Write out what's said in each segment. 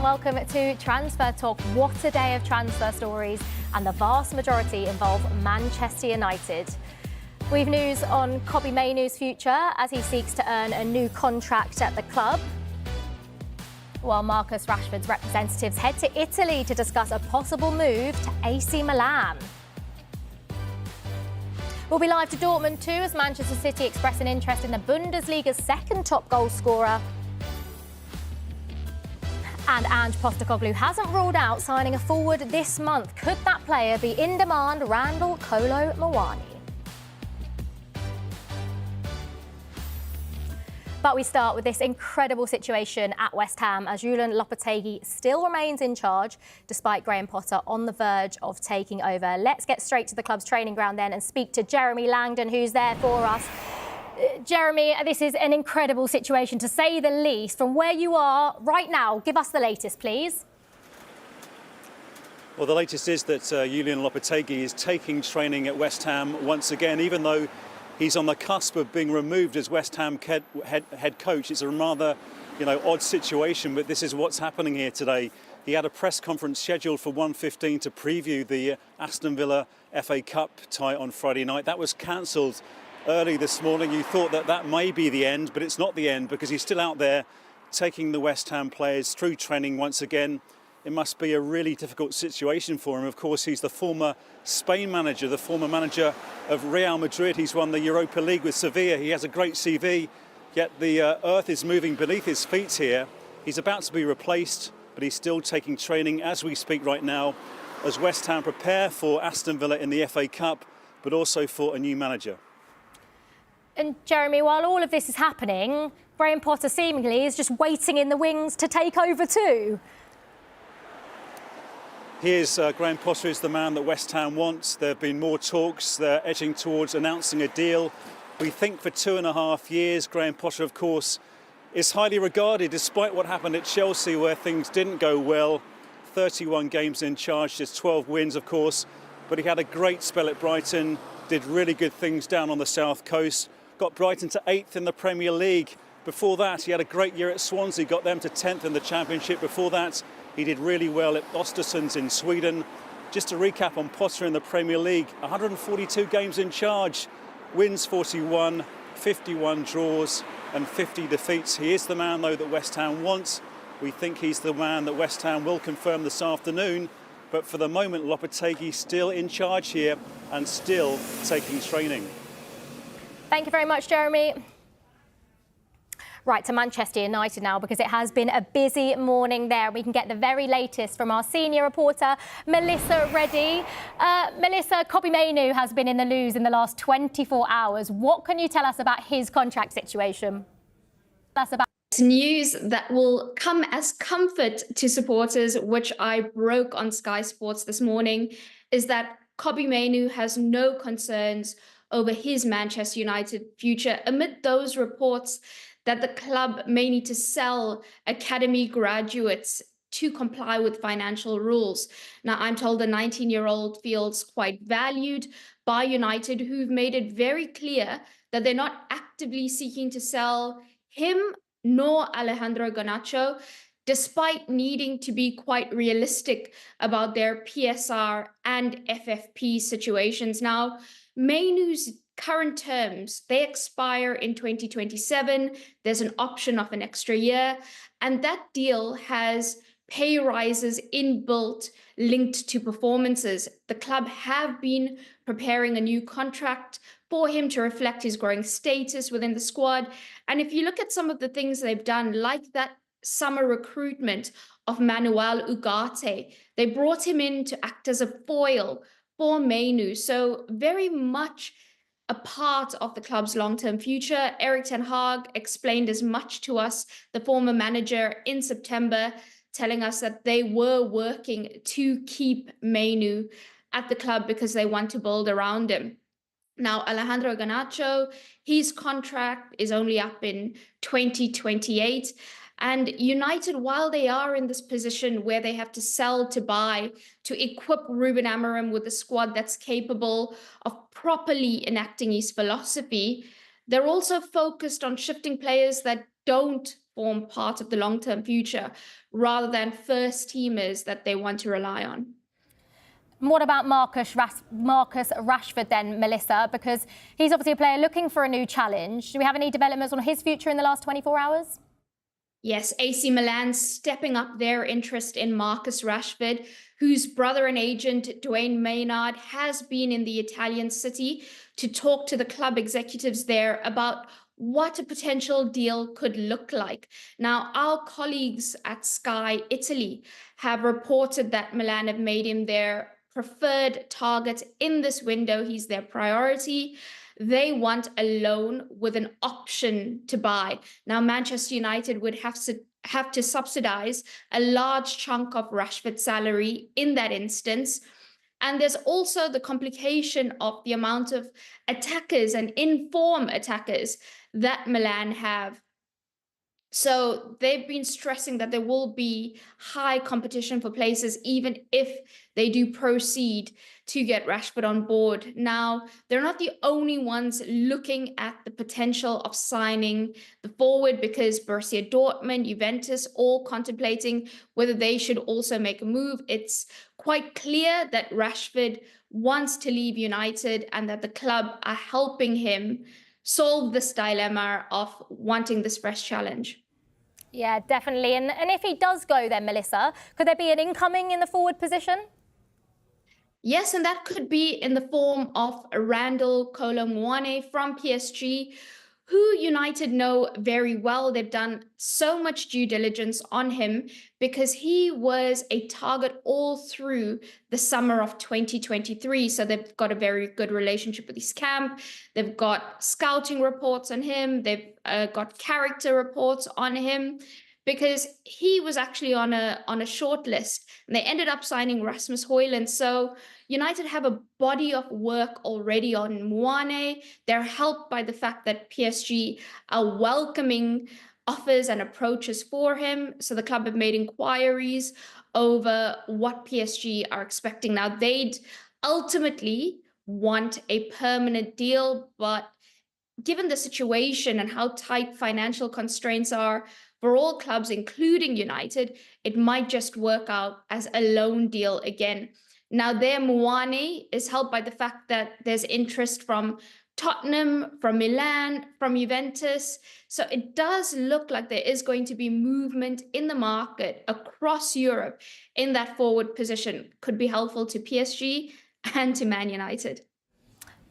welcome to Transfer Talk. What a day of transfer stories, and the vast majority involve Manchester United. We've news on Kobbie Mainoo's future as he seeks to earn a new contract at the club, while Marcus Rashford's representatives head to Italy to discuss a possible move to AC Milan. We'll be live to Dortmund too as Manchester City express an interest in the Bundesliga's second top goal scorer. And Ange Postecoglou hasn't ruled out signing a forward this month. Could that player be in demand? Randall Kolo Muani. But we start with this incredible situation at West Ham as Julian Lopetegui still remains in charge despite Graham Potter on the verge of taking over. Let's get straight to the club's training ground then and speak to Jeremy Langdon, who's there for us. Jeremy, this is an incredible situation to say the least. From where you are right now, give us the latest, please. Well, the latest is that Julian Lopetegui is taking training at West Ham once again, even though he's on the cusp of being removed as West Ham head coach. It's a rather, odd situation, but this is what's happening here today. He had a press conference scheduled for 1:15 to preview the Aston Villa FA Cup tie on Friday night. That was cancelled early this morning. You thought that may be the end, but it's not the end because he's still out there taking the West Ham players through training once again. It must be a really difficult situation for him. Of course, he's the former Spain manager, the former manager of Real Madrid. He's won the Europa League with Sevilla. He has a great CV, yet the earth is moving beneath his feet here. He's about to be replaced, but he's still taking training as we speak right now as West Ham prepare for Aston Villa in the FA Cup, but also for a new manager. And Jeremy, while all of this is happening, Graham Potter seemingly is just waiting in the wings to take over too. Here's Graham Potter is the man that West Ham wants. There have been more talks. They're edging towards announcing a deal. We think for 2.5 years. Graham Potter, of course, is highly regarded despite what happened at Chelsea where things didn't go well. 31 games in charge, just 12 wins, of course. But he had a great spell at Brighton, did really good things down on the south coast. Got Brighton to 8th in the Premier League. Before that, he had a great year at Swansea, got them to 10th in the Championship. Before that, he did really well at Östersunds in Sweden. Just to recap on Potter in the Premier League, 142 games in charge, wins 41, 51 draws and 50 defeats. He is the man, though, that West Ham wants. We think he's the man that West Ham will confirm this afternoon. But for the moment, Lopetegui still in charge here and still taking training. Thank you very much, Jeremy. Right, to Manchester United now, because it has been a busy morning there. We can get the very latest from our senior reporter, Melissa Reddy. Melissa, Kobbie Mainoo has been in the news in the last 24 hours. What can you tell us about his contract situation? That's about news that will come as comfort to supporters, which I broke on Sky Sports this morning, is that Kobbie Mainoo has no concerns over his Manchester United future amid those reports that the club may need to sell academy graduates to comply with financial rules. Now, I'm told the 19-year-old feels quite valued by United, who've made it very clear that they're not actively seeking to sell him nor Alejandro Garnacho, despite needing to be quite realistic about their PSR and FFP situations. Now, Mainoo's current terms, they expire in 2027. There's an option of an extra year, and that deal has pay rises inbuilt linked to performances. The club have been preparing a new contract for him to reflect his growing status within the squad. And if you look at some of the things they've done, like that summer recruitment of Manuel Ugarte, they brought him in to act as a foil for Mainoo. So very much a part of the club's long-term future. Erik ten Hag explained as much to us, the former manager, in September, telling us that they were working to keep Mainoo at the club because they want to build around him. Now, Alejandro Garnacho, his contract is only up in 2028. And United, while they are in this position where they have to sell to buy to equip Ruben Amorim with a squad that's capable of properly enacting his philosophy, they're also focused on shifting players that don't form part of the long-term future rather than first teamers that they want to rely on. And what about Marcus Rashford then, Melissa? Because he's obviously a player looking for a new challenge. Do we have any developments on his future in the last 24 hours? Yes, AC Milan stepping up their interest in Marcus Rashford, whose brother and agent Dwayne Maynard has been in the Italian city to talk to the club executives there about what a potential deal could look like. Now, our colleagues at Sky Italy have reported that Milan have made him their preferred target in this window. He's their priority. They want a loan with an option to buy. Now, Manchester United would have to subsidize a large chunk of Rashford's salary in that instance. And there's also the complication of the amount of attackers and in-form attackers that Milan have. So they've been stressing that there will be high competition for places, even if they do proceed to get Rashford on board. Now, they're not the only ones looking at the potential of signing the forward, because Borussia Dortmund, Juventus, all contemplating whether they should also make a move. It's quite clear that Rashford wants to leave United and that the club are helping him solve this dilemma of wanting this fresh challenge. Yeah, definitely. And if he does go then, Melissa, could there be an incoming in the forward position? Yes, and that could be in the form of Randall Kolo Muani from PSG, who United know very well. They've done so much due diligence on him because he was a target all through the summer of 2023. So they've got a very good relationship with his camp. They've got scouting reports on him. They've got character reports on him, because he was actually on a short list, and they ended up signing Rasmus Højlund. So United have a body of work already on Muani. They're helped by the fact that PSG are welcoming offers and approaches for him. So the club have made inquiries over what PSG are expecting. Now, they'd ultimately want a permanent deal, but given the situation and how tight financial constraints are for all clubs, including United, it might just work out as a loan deal again. Now, their Muani is helped by the fact that there's interest from Tottenham, from Milan, from Juventus. So it does look like there is going to be movement in the market across Europe in that forward position. Could be helpful to PSG and to Man United.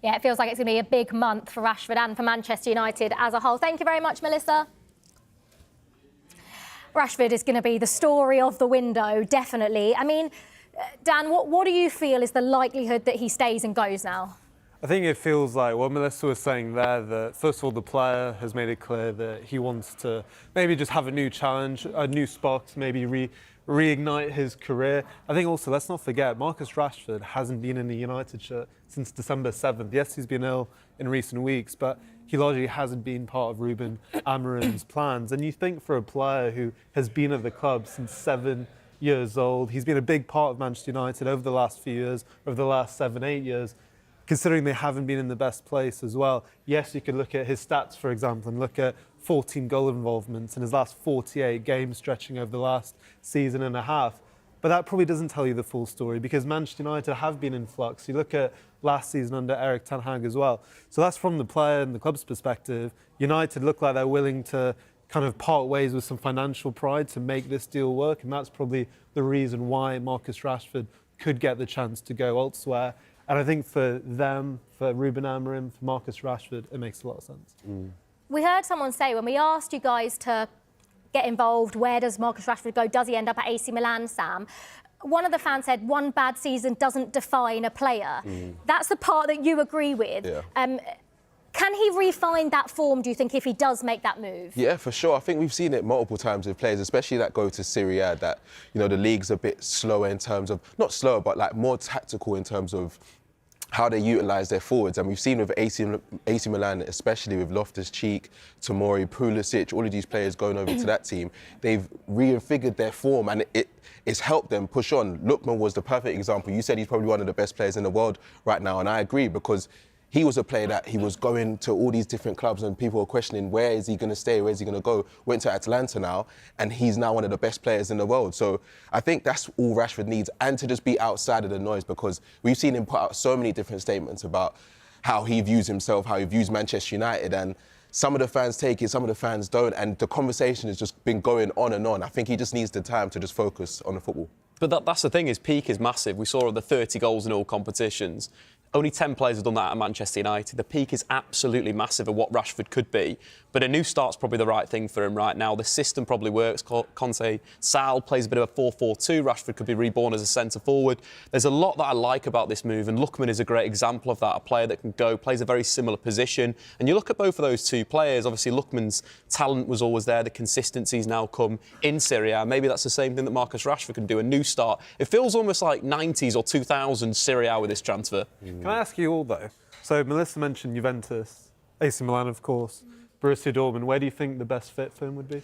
Yeah, it feels like it's going to be a big month for Rashford and for Manchester United as a whole. Thank you very much, Melissa. Rashford is going to be the story of the window, definitely. I mean, Dan, what do you feel is the likelihood that he stays and goes now? I think it feels like what Melissa was saying there, that first of all, the player has made it clear that he wants to maybe just have a new challenge, a new spark to maybe reignite his career. I think also, let's not forget, Marcus Rashford hasn't been in the United shirt since December 7th. Yes, he's been ill in recent weeks, but he largely hasn't been part of Ruben Amorim's plans. And you think for a player who has been at the club since 7 years old, he's been a big part of Manchester United over the last few years, over the last 7-8 years, considering they haven't been in the best place as well. Yes, you could look at his stats, for example, and look at 14 goal involvements in his last 48 games stretching over the last season and a half. But that probably doesn't tell you the full story, because Manchester United have been in flux. You look at last season under Erik ten Hag as well. So that's from the player and the club's perspective. United look like they're willing to kind of part ways with some financial pride to make this deal work. And that's probably the reason why Marcus Rashford could get the chance to go elsewhere. And I think for them, for Ruben Amorim, for Marcus Rashford, it makes a lot of sense. We heard someone say, when we asked you guys to get involved, where does Marcus Rashford go? Does he end up at AC Milan, Sam? One of the fans said one bad season doesn't define a player. That's the part that you agree with. Yeah. Can he refine that form, do you think, if he does make that move? Yeah, for sure. I think we've seen it multiple times with players, especially that go to Serie A, that, you know, the league's a bit slower in terms of, not slower, but like more tactical in terms of how they utilise their forwards. And we've seen with AC Milan, especially with Loftus-Cheek, Tomori, Pulisic, all of these players going over to that team, they've reinfigured their form, and it's helped them push on. Lookman was the perfect example. You said he's probably one of the best players in the world right now, and I agree, because he was a player that he was going to all these different clubs and people were questioning where is he going to stay, where is he going to go. Went to Atlanta now and he's now one of the best players in the world. So I think that's all Rashford needs, and to just be outside of the noise, because we've seen him put out so many different statements about how he views himself, how he views Manchester United, and some of the fans take it, some of the fans don't, and the conversation has just been going on and on. I think he just needs the time to just focus on the football. But that's the thing, his peak is massive. We saw the 30 goals in all competitions. Only 10 players have done that at Manchester United. The peak is absolutely massive of what Rashford could be. But a new start's probably the right thing for him right now. The system probably works. Conte Sal plays a bit of a 4-4-2. Rashford could be reborn as a centre-forward. There's a lot that I like about this move, and Lookman is a great example of that. A player that can go, plays a very similar position. And you look at both of those two players, obviously Lookman's talent was always there. The consistency's now come in Serie A. Maybe that's the same thing that Marcus Rashford can do, a new start. It feels almost like 90s or 2000s Serie A with this transfer. Can I ask you all, though? So Melissa mentioned Juventus, AC Milan, of course, Borussia Dortmund. Where do you think the best fit for him would be?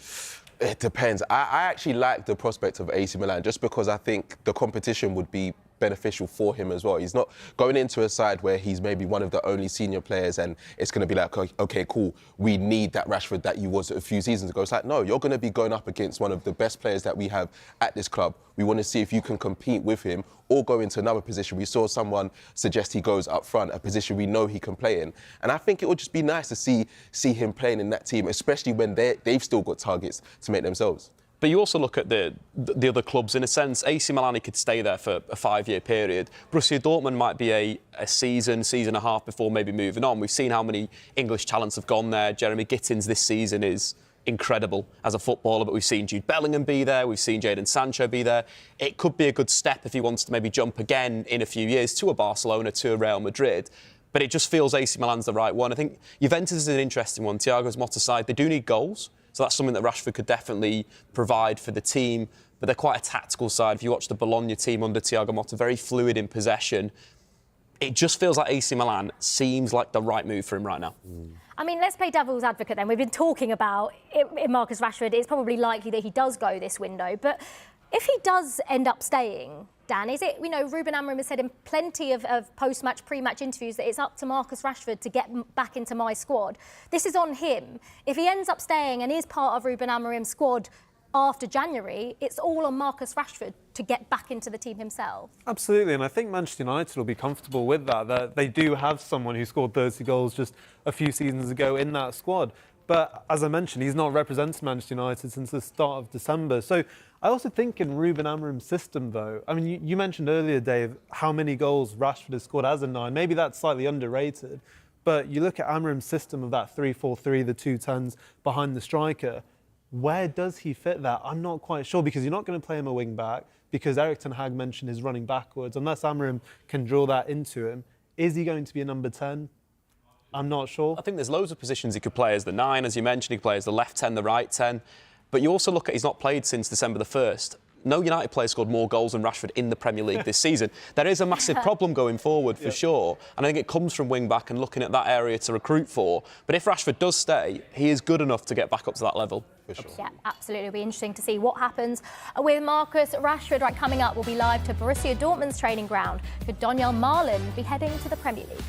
It depends. I actually like the prospect of AC Milan just because I think the competition would be beneficial for him as well. He's not going into a side where he's maybe one of the only senior players and it's going to be like, OK, cool, we need that Rashford that you was a few seasons ago. It's like, no, you're going to be going up against one of the best players that we have at this club. We want to see if you can compete with him or go into another position. We saw someone suggest he goes up front, a position we know he can play in. And I think it would just be nice to see him playing in that team, especially when they've still got targets to make themselves. But you also look at the other clubs. In a sense, AC Milan could stay there for a 5-year period. Borussia Dortmund might be a season and a half before maybe moving on. We've seen how many English talents have gone there. Jeremy Gittins this season is incredible as a footballer, but we've seen Jude Bellingham be there. We've seen Jadon Sancho be there. It could be a good step if he wants to maybe jump again in a few years to a Barcelona, to a Real Madrid. But it just feels AC Milan's the right one. I think Juventus is an interesting one. Thiago's Motta side, they do need goals. So that's something that Rashford could definitely provide for the team. But they're quite a tactical side. If you watch the Bologna team under Thiago Motta, very fluid in possession. It just feels like AC Milan seems like the right move for him right now. I mean, let's play devil's advocate then. We've been talking about in Marcus Rashford. It's probably likely that he does go this window. But if he does end up staying, Dan, is it, Ruben Amorim has said in plenty of post-match, pre-match interviews that it's up to Marcus Rashford to get back into my squad. This is on him. If he ends up staying and is part of Ruben Amorim's squad after January, it's all on Marcus Rashford to get back into the team himself. Absolutely, and I think Manchester United will be comfortable with that they do have someone who scored 30 goals just a few seasons ago in that squad. But as I mentioned, he's not represented Manchester United since the start of December. So I also think in Ruben Amorim's system, though, I mean, you mentioned earlier, Dave, how many goals Rashford has scored as a 9. Maybe that's slightly underrated. But you look at Amorim's system of that 3-4-3, the 2 10s behind the striker. Where does he fit that? I'm not quite sure, because you're not going to play him a wing back, because Erik ten Hag mentioned his running backwards. Unless Amorim can draw that into him, is he going to be a number 10? I'm not sure. I think there's loads of positions he could play as the 9, as you mentioned. He could play as the left 10, the right 10. But you also look at he's not played since December the 1st. No United player scored more goals than Rashford in the Premier League this season. There is a massive problem going forward for sure. And I think it comes from wing-back and looking at that area to recruit for. But if Rashford does stay, he is good enough to get back up to that level. For sure. Yeah, absolutely. It'll be interesting to see what happens with Marcus Rashford. Right, coming up, we'll be live to Borussia Dortmund's training ground. Could Donyell Malen be heading to the Premier League?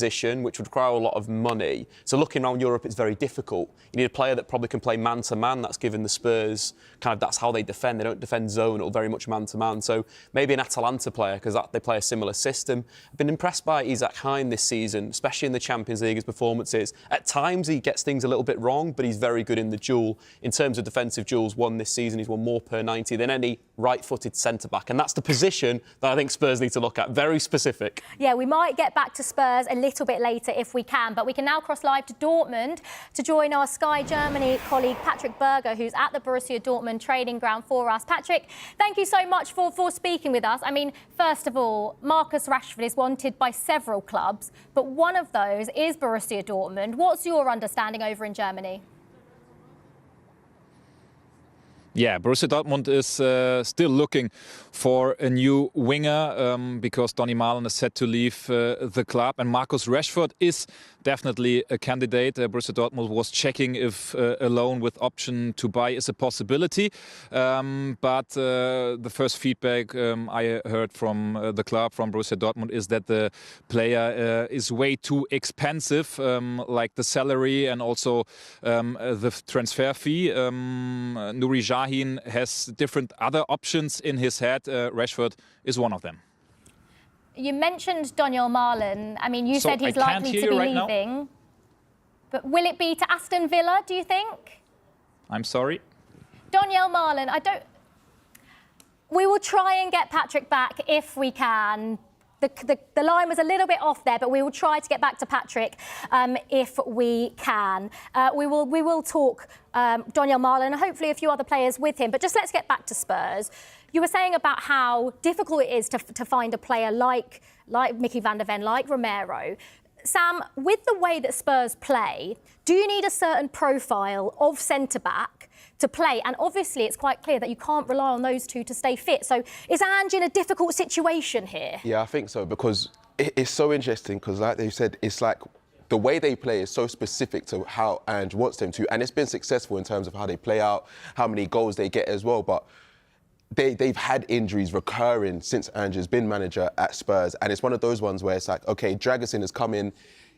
position, which would require a lot of money. So looking around Europe, it's very difficult. You need a player that probably can play man-to-man. That's given the Spurs that's how they defend. They don't defend zone, or very much man-to-man. So maybe an Atalanta player, because they play a similar system. I've been impressed by Isaac Hein this season, especially in the Champions League, his performances. At times, he gets things a little bit wrong, but he's very good in the duel. In terms of defensive duels won this season, he's won more per 90 than any right-footed centre-back. And that's the position that I think Spurs need to look at. Very specific. Yeah, we might get back to Spurs a little bit later if we can, but we can now cross live to Dortmund to join our Sky Germany colleague Patrick Berger, who's at the Borussia Dortmund training ground for us. Patrick, thank you so much for speaking with us. I mean, first of all, Marcus Rashford is wanted by several clubs, but one of those is Borussia Dortmund. What's your understanding over in Germany? Yeah, Borussia Dortmund is still looking for a new winger because Donny Malen is set to leave the club, and Marcus Rashford is definitely a candidate. Borussia Dortmund was checking if a loan with option to buy is a possibility, but the first feedback I heard from the club, from Borussia Dortmund, is that the player is way too expensive, like the salary and also the transfer fee. Nuri Sahin has different other options in his head. Rashford is one of them. You mentioned Daniel Malen. I mean, you said he's likely to be leaving. But will it be to Aston Villa, do you think? I'm sorry? Daniel Malen, we will try and get Patrick back if we can. The line was a little bit off there, but we will try to get back to Patrick if we can. We will talk Daniel Malen and hopefully a few other players with him. But just let's get back to Spurs. You were saying about how difficult it is to find a player like Mickey van der Ven, like Romero. Sam, with the way that Spurs play, do you need a certain profile of centre-back to play? And obviously, it's quite clear that you can't rely on those two to stay fit. So is Ange in a difficult situation here? Yeah, I think so, because it's so interesting, because like they said, it's like the way they play is so specific to how Ange wants them to. And it's been successful in terms of how they play out, how many goals they get as well. But they've had injuries recurring since Ange has been manager at Spurs. And it's one of those ones where it's like, OK, Dragusin has come in.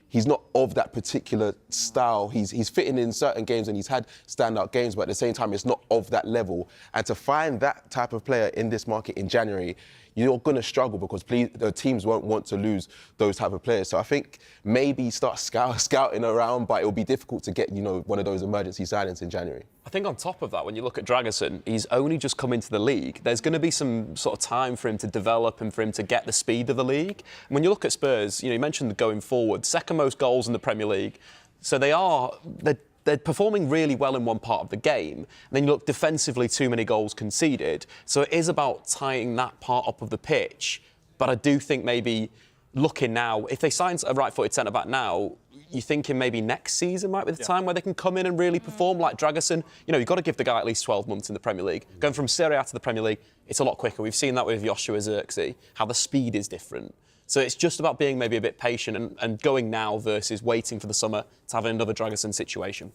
He's not of that particular style. He's fitting in certain games and he's had standout games, but at the same time, it's not of that level. And to find that type of player in this market in January, you're going to struggle, because the teams won't want to lose those type of players. So I think maybe start scouting around, but it'll be difficult to get, one of those emergency signings in January. I think on top of that, when you look at Dragusin, he's only just come into the league. There's going to be some sort of time for him to develop and for him to get the speed of the league. And when you look at Spurs, you mentioned the going forward, second most goals in the Premier League. So they're performing really well in one part of the game. And then you look defensively, too many goals conceded. So it is about tying that part up of the pitch. But I do think maybe looking now, if they sign a right-footed centre-back now, you're thinking maybe next season might be the time where they can come in and really perform like Dragusin. You've got to give the guy at least 12 months in the Premier League. Going from Serie A to the Premier League, it's a lot quicker. We've seen that with Joshua Zirkzee, how the speed is different. So it's just about being maybe a bit patient and going now versus waiting for the summer to have another Dragusin situation.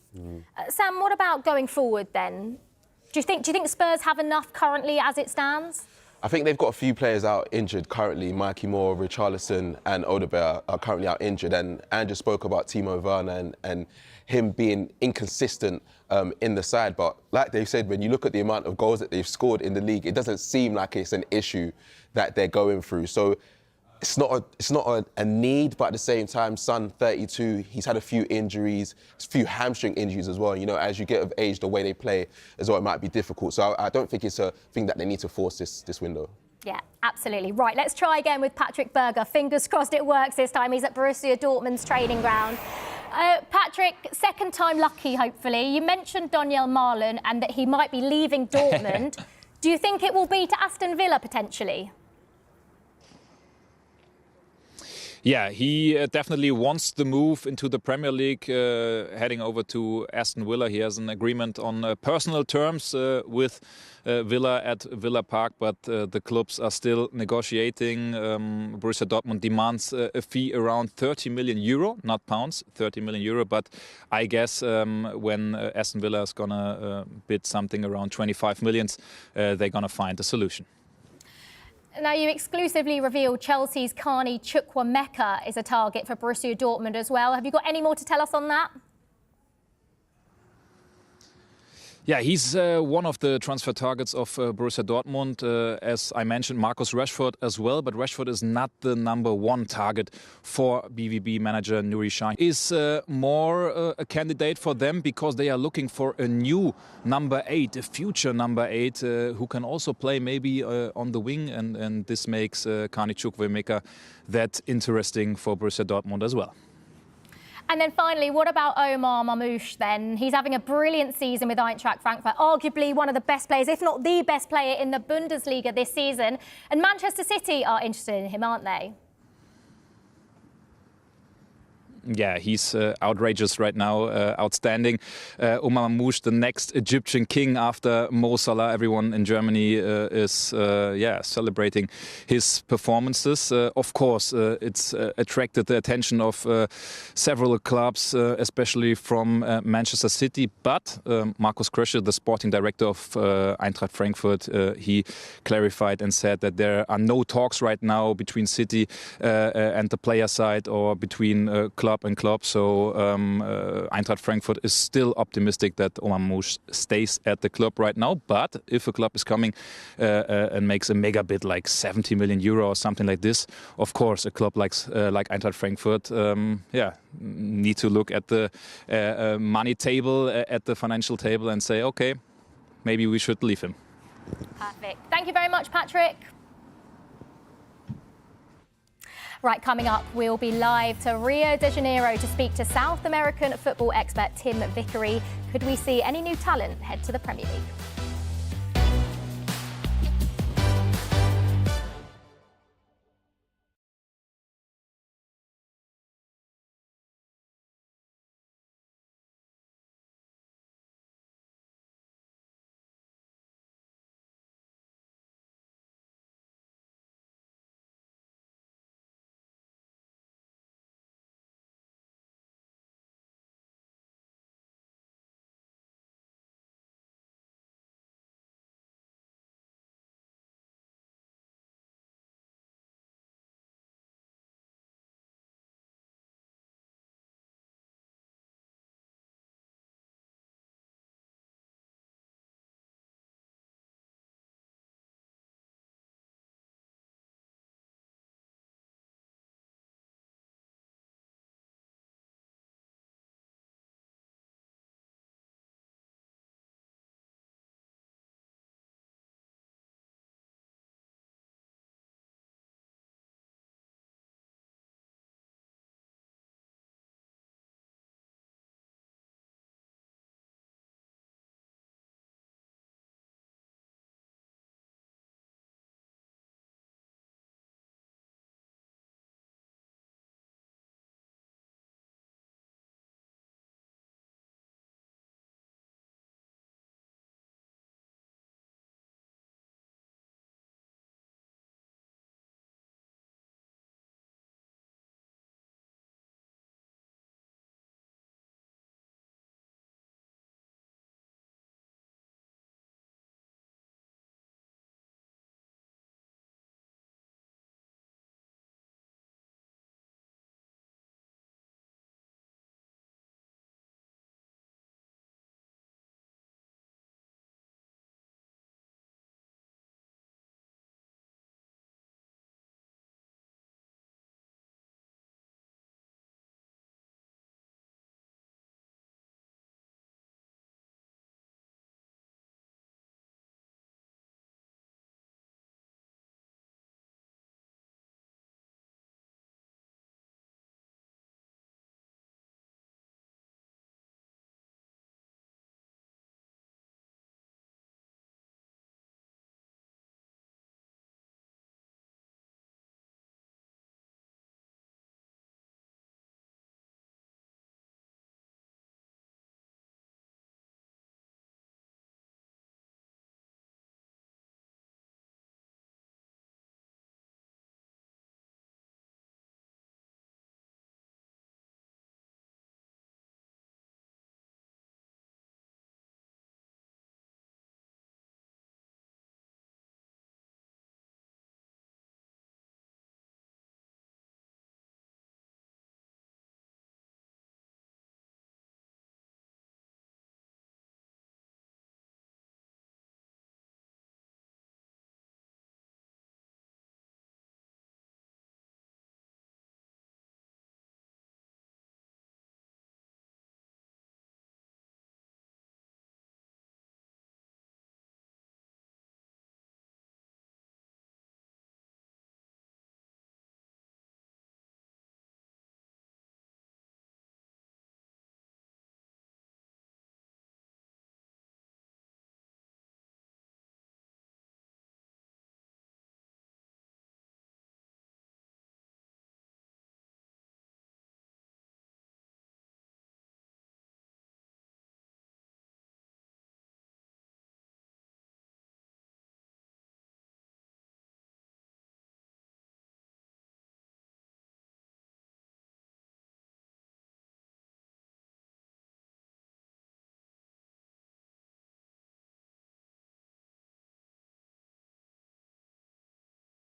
Sam, what about going forward then? Do you think Spurs have enough currently as it stands? I think they've got a few players out injured currently. Mikey Moore, Richarlison and Odegaard are currently out injured. And Andrew spoke about Timo Werner and him being inconsistent in the side. But like they said, when you look at the amount of goals that they've scored in the league, it doesn't seem like it's an issue that they're going through. So it's not a need, but at the same time, Son, 32, he's had a few injuries, a few hamstring injuries as well. As you get of age, the way they play as well, it might be difficult. So I don't think it's a thing that they need to force this window. Yeah, absolutely. Right, let's try again with Patrick Berger. Fingers crossed it works this time. He's at Borussia Dortmund's training ground. Patrick, second time lucky, hopefully. You mentioned Daniel Malen and that he might be leaving Dortmund. Do you think it will be to Aston Villa potentially? Yeah, he definitely wants the move into the Premier League, heading over to Aston Villa. He has an agreement on personal terms with Villa at Villa Park, but the clubs are still negotiating. Borussia Dortmund demands a fee around 30 million euro, not pounds, 30 million euro. But I guess when Aston Villa is going to bid something around 25 million, they're going to find a solution. Now, you exclusively revealed Chelsea's Carney Chukwuemeka is a target for Borussia Dortmund as well. Have you got any more to tell us on that? Yeah, he's one of the transfer targets of Borussia Dortmund. As I mentioned, Marcus Rashford as well, but Rashford is not the #1 target for BVB manager Nuri Sahin. Is more a candidate for them because they are looking for a new #8, a future #8, who can also play maybe on the wing, and this makes Carney Chukwuemeka that interesting for Borussia Dortmund as well. And then finally, what about Omar Mamouche then? He's having a brilliant season with Eintracht Frankfurt, arguably one of the best players, if not the best player in the Bundesliga this season. And Manchester City are interested in him, aren't they? Yeah, he's outrageous right now, outstanding. Omar Mamouche, the next Egyptian king after Mo Salah. Everyone in Germany is celebrating his performances. Of course, it's attracted the attention of several clubs, especially from Manchester City. But Markus Krösche, the sporting director of Eintracht Frankfurt, he clarified and said that there are no talks right now between City and the player side or between club and club. So Eintracht Frankfurt is still optimistic that Omar Mamouche stays at the club right now. But if a club is coming and makes a mega bid like 70 million euro or something like this, of course a club like Eintracht Frankfurt need to look at the money table, at the financial table, and say, okay, maybe we should leave him. Perfect. Thank you very much, Patrick. Right, coming up, we'll be live to Rio de Janeiro to speak to South American football expert Tim Vickery. Could we see any new talent head to the Premier League?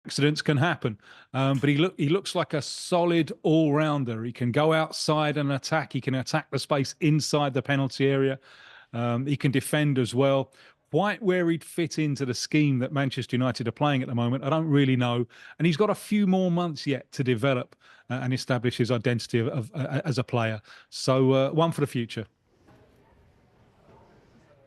accidents can happen, but he looks like a solid all-rounder. He can go outside and attack. He can attack the space inside the penalty area. He can defend as well. Quite where he'd fit into the scheme that Manchester United are playing at the moment, I don't really know. And he's got a few more months yet to develop and establish his identity as a player. So one for the future.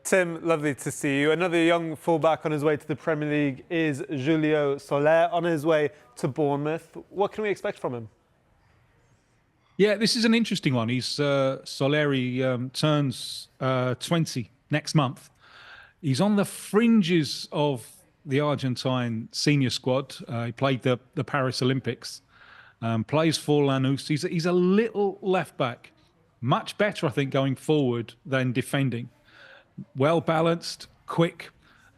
Tim, lovely to see you. Another young fullback on his way to the Premier League is Julio Soler on his way to Bournemouth. What can we expect from him? Yeah, this is an interesting one. He's Soleri turns 20 next month. He's on the fringes of the Argentine senior squad. He played the Paris Olympics, plays for Lanús. He's a little left back, much better, I think, going forward than defending. Well balanced, quick,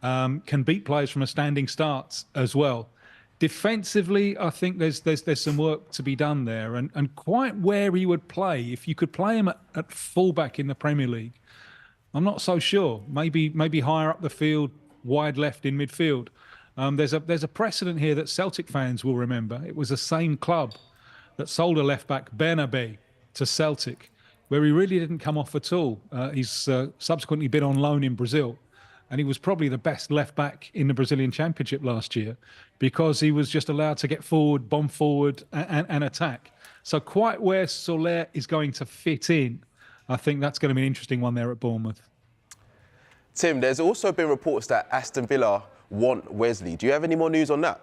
can beat players from a standing start as well. Defensively, I think there's some work to be done there, and quite where he would play. If you could play him at fullback in the Premier League, I'm not so sure. Maybe higher up the field, wide left in midfield. There's a precedent here that Celtic fans will remember. It was the same club that sold a left back, Bernabé, to Celtic, where he really didn't come off at all. He's subsequently been on loan in Brazil, and he was probably the best left back in the Brazilian Championship last year because he was just allowed to get forward, bomb forward, and attack. So quite where Soler is going to fit in, I think that's going to be an interesting one there at Bournemouth. Tim, there's also been reports that Aston Villa want Wesley. Do you have any more news on that?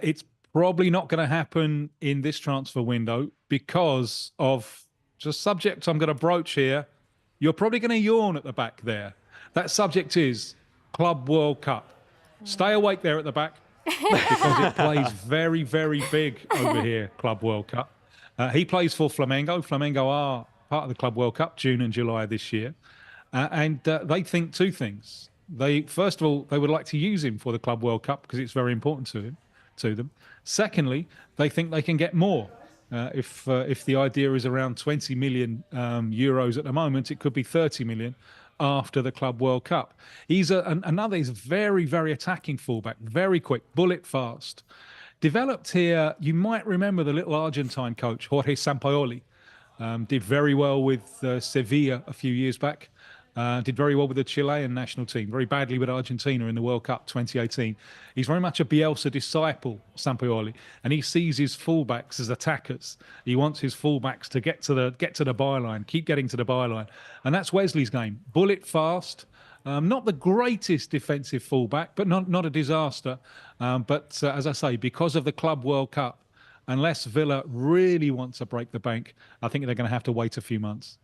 It's probably not going to happen in this transfer window because of the subject I'm going to broach here. You're probably going to yawn at the back there. That subject is Club World Cup. Stay awake there at the back because it plays very, very big over here, Club World Cup. He plays for Flamengo. Flamengo are part of the Club World Cup, June and July this year. And they think two things. First of all, they would like to use him for the Club World Cup because it's very important to them. Secondly, they think they can get more. If the idea is around 20 million euros at the moment, it could be 30 million after the Club World Cup. He's he's a very, very attacking fullback, very quick, bullet fast. Developed here, you might remember the little Argentine coach, Jorge Sampaoli. Did very well with Sevilla a few years back. Did very well with the Chilean national team, very badly with Argentina in the World Cup 2018. He's very much a Bielsa disciple, Sampaoli, and he sees his fullbacks as attackers. He wants his fullbacks to get to the byline, keep getting to the byline, and that's Wesley's game. Bullet fast, not the greatest defensive fullback, but not a disaster. But as I say, because of the Club World Cup, unless Villa really want to break the bank, I think they're going to have to wait a few months.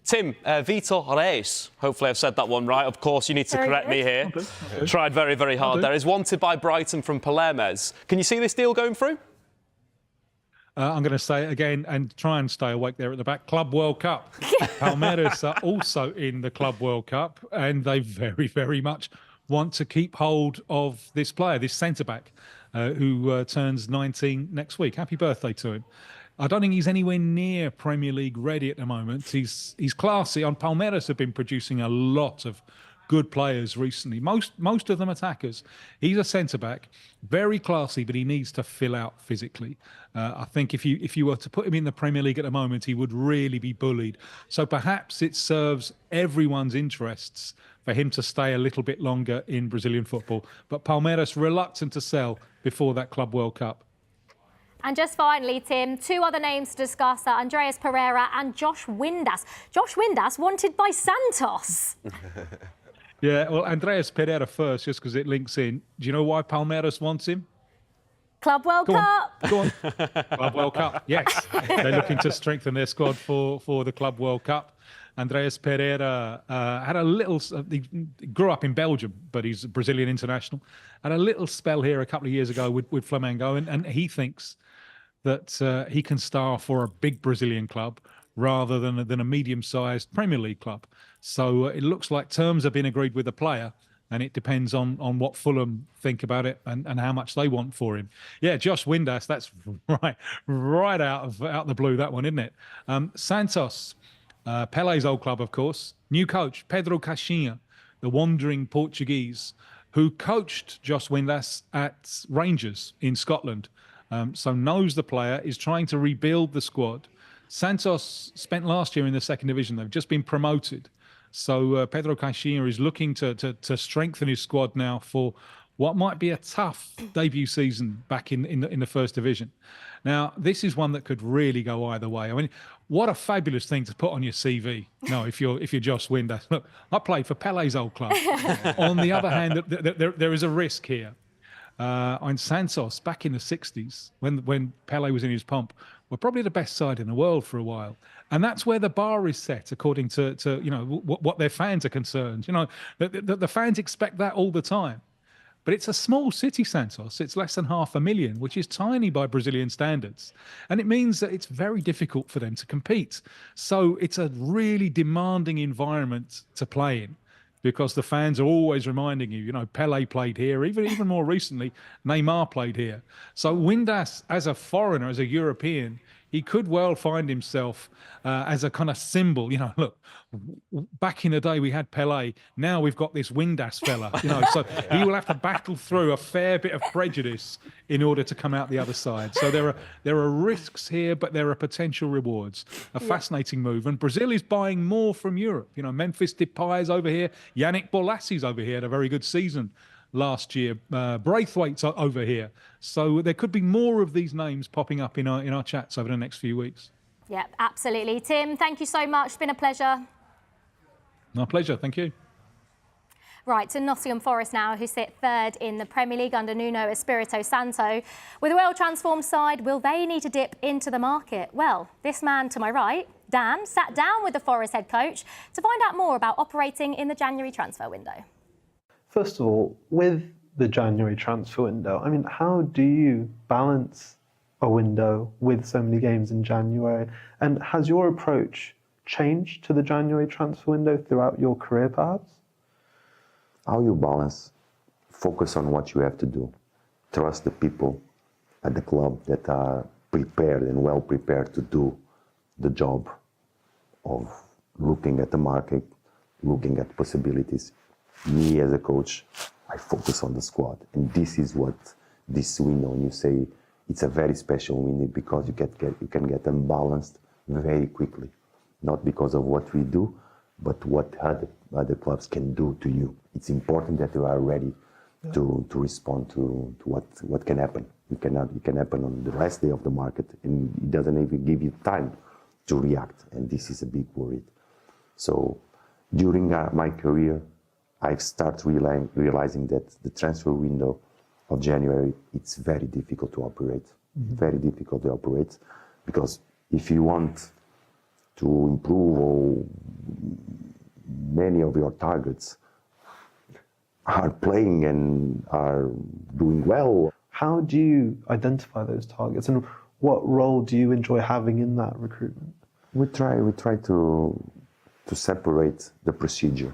Tim, Vitor Reis, hopefully I've said that one right. Of course, you need to correct me here. Okay. Tried very, very hard there. Is wanted by Brighton from Palermes. Can you see this deal going through? I'm going to say it again and try and stay awake there at the back. Club World Cup. Palmeiras are also in the Club World Cup, and they very, very much want to keep hold of this player, this centre-back, who turns 19 next week. Happy birthday to him. I don't think he's anywhere near Premier League ready at the moment. He's classy. And Palmeiras have been producing a lot of good players recently. Most of them attackers. He's a centre-back, very classy, but he needs to fill out physically. I think if you were to put him in the Premier League at the moment, he would really be bullied. So perhaps it serves everyone's interests for him to stay a little bit longer in Brazilian football. But Palmeiras reluctant to sell before that Club World Cup. And just finally, Tim, two other names to discuss are Andreas Pereira and Josh Windass. Josh Windass wanted by Santos. Yeah, well, Andreas Pereira first, just because it links in. Do you know why Palmeiras wants him? Club World Cup. Go on. Club World Cup, yes. They're looking to strengthen their squad for the Club World Cup. Andreas Pereira had a little, he grew up in Belgium, but he's a Brazilian international. Had a little spell here a couple of years ago with Flamengo, and he thinks that he can star for a big Brazilian club rather than a medium-sized Premier League club. So it looks like terms have been agreed with the player, and it depends on what Fulham think about it and how much they want for him. Yeah, Josh Windass, that's right out the blue, that one, isn't it? Santos, Pele's old club, of course. New coach, Pedro Caixinha, the wandering Portuguese. who coached Joss Windass at Rangers in Scotland, so knows the player, is trying to rebuild the squad. Santos spent last year in the second division. They've just been promoted. So Pedro Caixinha is looking to strengthen his squad now for what might be a tough debut season back in the first division. Now, this is one that could really go either way. I mean, what a fabulous thing to put on your CV. No, if you're Joss Windass. Look, I played for Pele's old club. On the other hand, there is a risk here. On Santos, back in the 60s, when Pele was in his pomp, were probably the best side in the world for a while. And that's where the bar is set, according to what their fans are concerned. The fans expect that all the time. But it's a small city, Santos. It's less than 500,000, which is tiny by Brazilian standards. And it means that it's very difficult for them to compete. So it's a really demanding environment to play in, because the fans are always reminding you, Pele played here, even more recently, Neymar played here. So Windass, as a foreigner, as a European, he could well find himself as a kind of symbol. Look, back in the day we had Pele, now we've got this Windass fella, so he will have to battle through a fair bit of prejudice in order to come out the other side. So there are risks here, but there are potential rewards. A fascinating move. And Brazil is buying more from Europe. Memphis Depay's over here, Yannick Bolassi's over here, had a very good season last year. Braithwaite's over here. So there could be more of these names popping up in our chats over the next few weeks. Yeah, absolutely. Tim, thank you so much. It's been a pleasure. My pleasure. Thank you. Right, to Nottingham Forest now, who sit third in the Premier League under Nuno Espirito Santo. With a well-transformed side, will they need to dip into the market? Well, this man to my right, Dan, sat down with the Forest head coach to find out more about operating in the January transfer window. First of all, with the January transfer window, I mean, how do you balance a window with so many games in January? And has your approach changed to the January transfer window throughout your career, perhaps? How you balance, focus on what you have to do, trust the people at the club that are prepared and well prepared to do the job of looking at the market, looking at possibilities. Me as a coach, I focus on the squad, and this is what this window, and you say it's a very special window because you can get them balanced very quickly, not because of what we do, but what other clubs can do to you. It's important that you are ready to respond to what can happen. It can happen on the last day of the market, and it doesn't even give you time to react, and this is a big worry. So during my career, I've started realizing that the transfer window of January, it's very difficult to operate. Very difficult to operate, because if you want to improve, or many of your targets are playing and are doing well. How do you identify those targets, and what role do you enjoy having in that recruitment? We try to separate the procedure.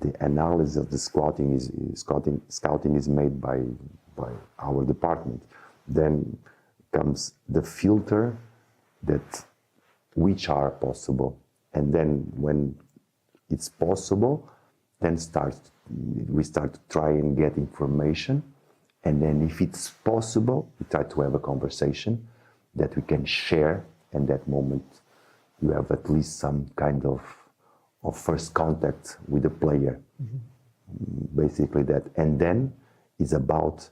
The analysis of the scouting is made by our department. Then comes the filter that which are possible, and then when it's possible, then we start to try and get information, and then if it's possible, we try to have a conversation that we can share. And that moment, you have at least some kind of first contact with the player. Basically that. And then it's about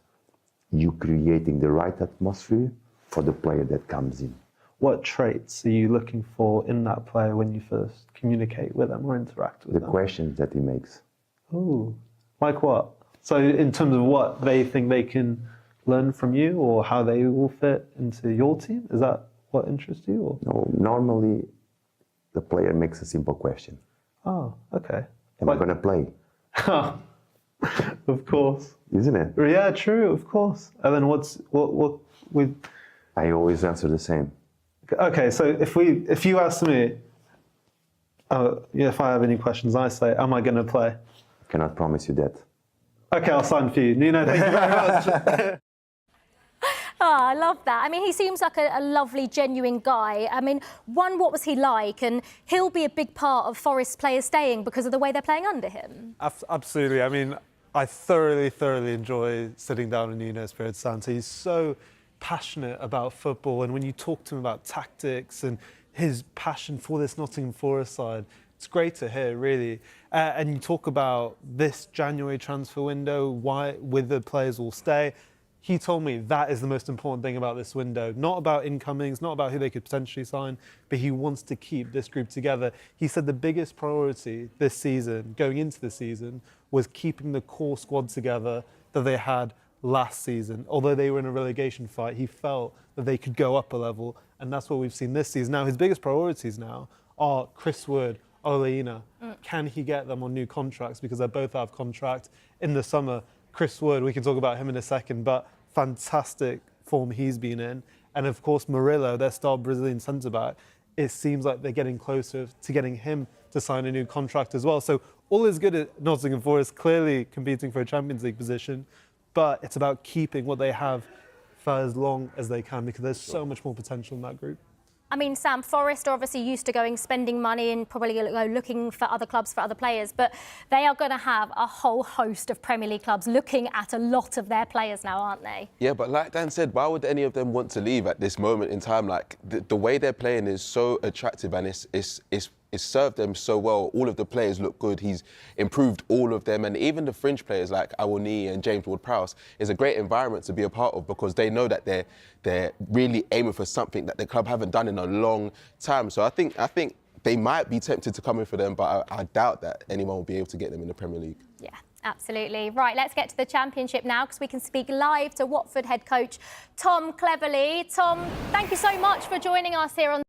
you creating the right atmosphere for the player that comes in. What traits are you looking for in that player when you first communicate with them or interact with them? The questions that he makes. Oh, like what? So in terms of what they think they can learn from you, or how they will fit into your team? Is that what interests you? Or? No, normally the player makes a simple question. Oh, okay. Am I going to play? Of course. Isn't it? Yeah, true, of course. And then what with... I always answer the same. Okay, so if you ask me, if I have any questions, I say, am I going to play? I cannot promise you that. Okay, I'll sign for you. Nuno, thank you very much. Oh, I love that. I mean, he seems like a lovely, genuine guy. I mean, what was he like? And he'll be a big part of Forest players staying because of the way they're playing under him. Absolutely. I mean, I thoroughly enjoy sitting down in Nuno Espirito Santo. He's so passionate about football, and when you talk to him about tactics and his passion for this Nottingham Forest side, it's great to hear, really. And you talk about this January transfer window, why whether players will stay. He told me that is the most important thing about this window. Not about incomings, not about who they could potentially sign, but he wants to keep this group together. He said the biggest priority this season, going into the season, was keeping the core squad together that they had last season. Although they were in a relegation fight, he felt that they could go up a level, and that's what we've seen this season. Now, his biggest priorities now are Chris Wood, Oleina. Can he get them on new contracts? Because they both have contract in the summer. Chris Wood, we can talk about him in a second, but fantastic form he's been in. And of course, Murillo, their star Brazilian centre-back, it seems like they're getting closer to getting him to sign a new contract as well. So all is good at Nottingham Forest, clearly competing for a Champions League position, but it's about keeping what they have for as long as they can, because there's so much more potential in that group. I mean, Sam, Forest are obviously used to spending money and probably looking for other clubs for other players, but they are going to have a whole host of Premier League clubs looking at a lot of their players now, aren't they? Yeah, but like Dan said, why would any of them want to leave at this moment in time? Like, the way they're playing is so attractive, and it's served them so well. All of the players look good. He's improved all of them. And even the fringe players like Awoniyi and James Ward-Prowse is a great environment to be a part of, because they know that they're really aiming for something that the club haven't done in a long time. So I think they might be tempted to come in for them, but I doubt that anyone will be able to get them in the Premier League. Yeah, absolutely. Right, let's get to the Championship now, because we can speak live to Watford head coach Tom Cleverley. Tom, thank you so much for joining us here on